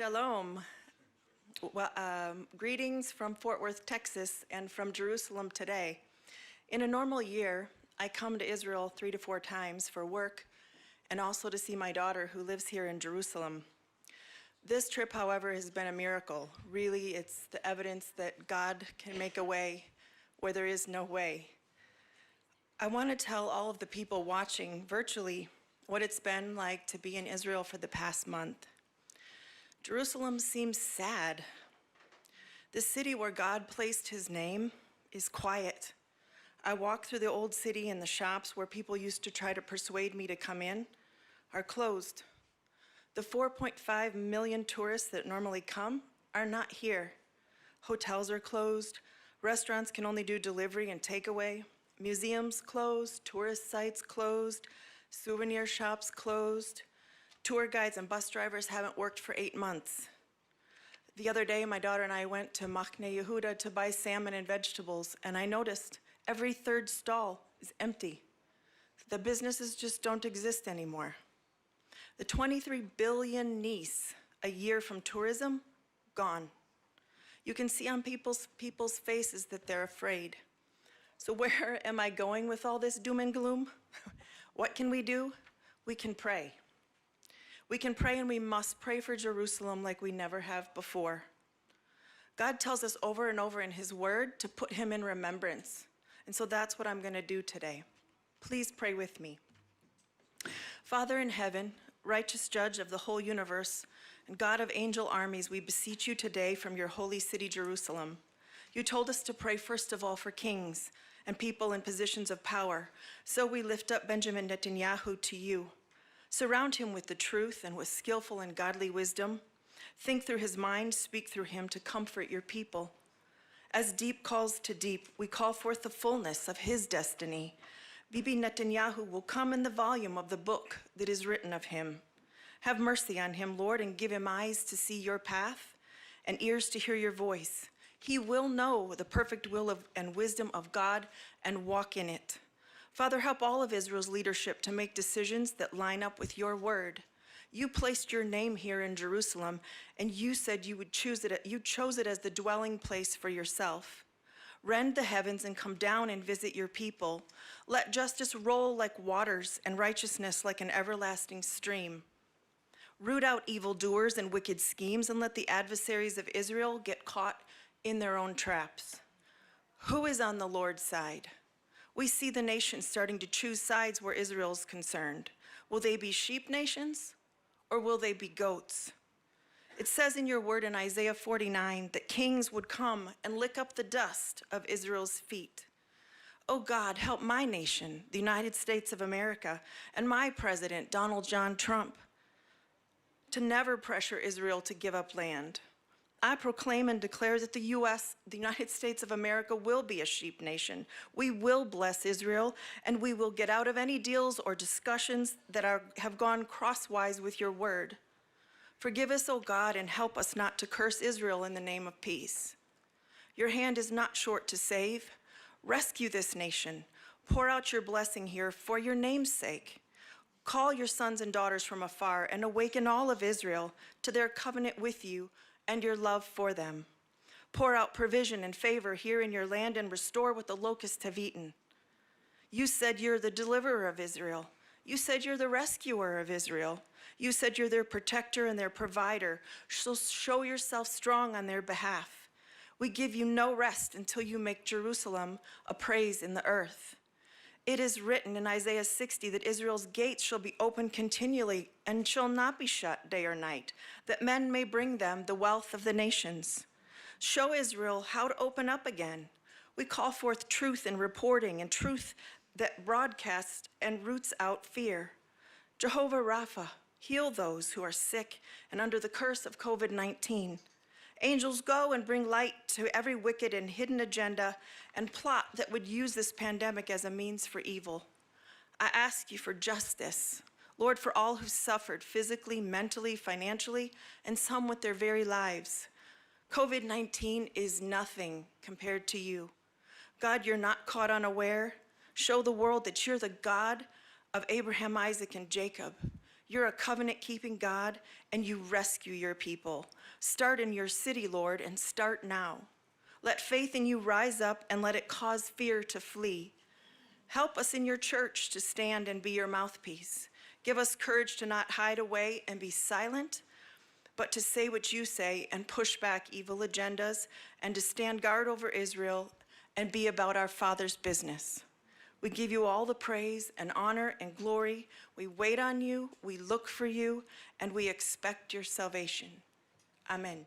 Shalom. Greetings from Fort Worth, Texas, and from Jerusalem today. In a normal year, I come to Israel 3 to 4 times for work and also to see my daughter who lives here in Jerusalem. This trip, however, has been a miracle. Really, it's the evidence that God can make a way where there is no way. I want to tell all of the people watching virtually what it's been like to be in Israel for the past month. Jerusalem seems sad. The city where God placed his name is quiet. I walk through the old city and the shops where people used to try to persuade me to come in are closed. The 4.5 million tourists that normally come are not here. Hotels are closed. Restaurants can only do delivery and takeaway. Museums closed. Tourist sites closed. Souvenir shops closed. Tour guides and bus drivers haven't worked for 8 months. The other day, my daughter and I went to Machne Yehuda to buy salmon and vegetables, and I noticed every 3rd stall is empty. The businesses just don't exist anymore. The 23 billion NIS a year from tourism, gone. You can see on people's faces that they're afraid. So where am I going with all this doom and gloom? What can we do? We can pray. We can pray, and we must pray for Jerusalem like we never have before. God tells us over and over in his word to put him in remembrance. And so that's what I'm going to do today. Please pray with me. Father in heaven, righteous judge of the whole universe, and God of angel armies, we beseech you today from your holy city, Jerusalem. You told us to pray first of all for kings and people in positions of power. So we lift up Benjamin Netanyahu to you. Surround him with the truth and with skillful and godly wisdom. Think through his mind, speak through him to comfort your people. As deep calls to deep, we call forth the fullness of his destiny. Bibi Netanyahu will come in the volume of the book that is written of him. Have mercy on him, Lord, and give him eyes to see your path and ears to hear your voice. He will know the perfect will and wisdom of God and walk in it. Father, help all of Israel's leadership to make decisions that line up with your word. You placed your name here in Jerusalem, and you said you would choose it. You chose it as the dwelling place for yourself. Rend the heavens and come down and visit your people. Let justice roll like waters and righteousness like an everlasting stream. Root out evildoers and wicked schemes, and let the adversaries of Israel get caught in their own traps. Who is on the Lord's side? We see the nations starting to choose sides where Israel is concerned. Will they be sheep nations or will they be goats? It says in your word in Isaiah 49 that kings would come and lick up the dust of Israel's feet. Oh God, help my nation, the United States of America, and my president, Donald John Trump, to never pressure Israel to give up land. I proclaim and declare that the United States of America, will be a sheep nation. We will bless Israel, and we will get out of any deals or discussions that have gone crosswise with your word. Forgive us, O God, and help us not to curse Israel in the name of peace. Your hand is not short to save. Rescue this nation. Pour out your blessing here for your name's sake. Call your sons and daughters from afar and awaken all of Israel to their covenant with you and your love for them. Pour out provision and favor here in your land and restore what the locusts have eaten. You said you're the deliverer of Israel. You said you're the rescuer of Israel. You said you're their protector and their provider. So show yourself strong on their behalf. We give you no rest until you make Jerusalem a praise in the earth. It is written in Isaiah 60 that Israel's gates shall be open continually and shall not be shut day or night, that men may bring them the wealth of the nations. Show Israel how to open up again. We call forth truth in reporting and truth that broadcasts and roots out fear. Jehovah Rapha, heal those who are sick and under the curse of COVID-19. Angels, go and bring light to every wicked and hidden agenda and plot that would use this pandemic as a means for evil. I ask you for justice, Lord, for all who suffered physically, mentally, financially, and some with their very lives. COVID-19 is nothing compared to you. God, you're not caught unaware. Show the world that you're the God of Abraham, Isaac, and Jacob. You're a covenant-keeping God, and you rescue your people. Start in your city, Lord, and start now. Let faith in you rise up, and let it cause fear to flee. Help us in your church to stand and be your mouthpiece. Give us courage to not hide away and be silent, but to say what you say and push back evil agendas, and to stand guard over Israel and be about our Father's business. We give you all the praise and honor and glory. We wait on you, we look for you, and we expect your salvation. Amen.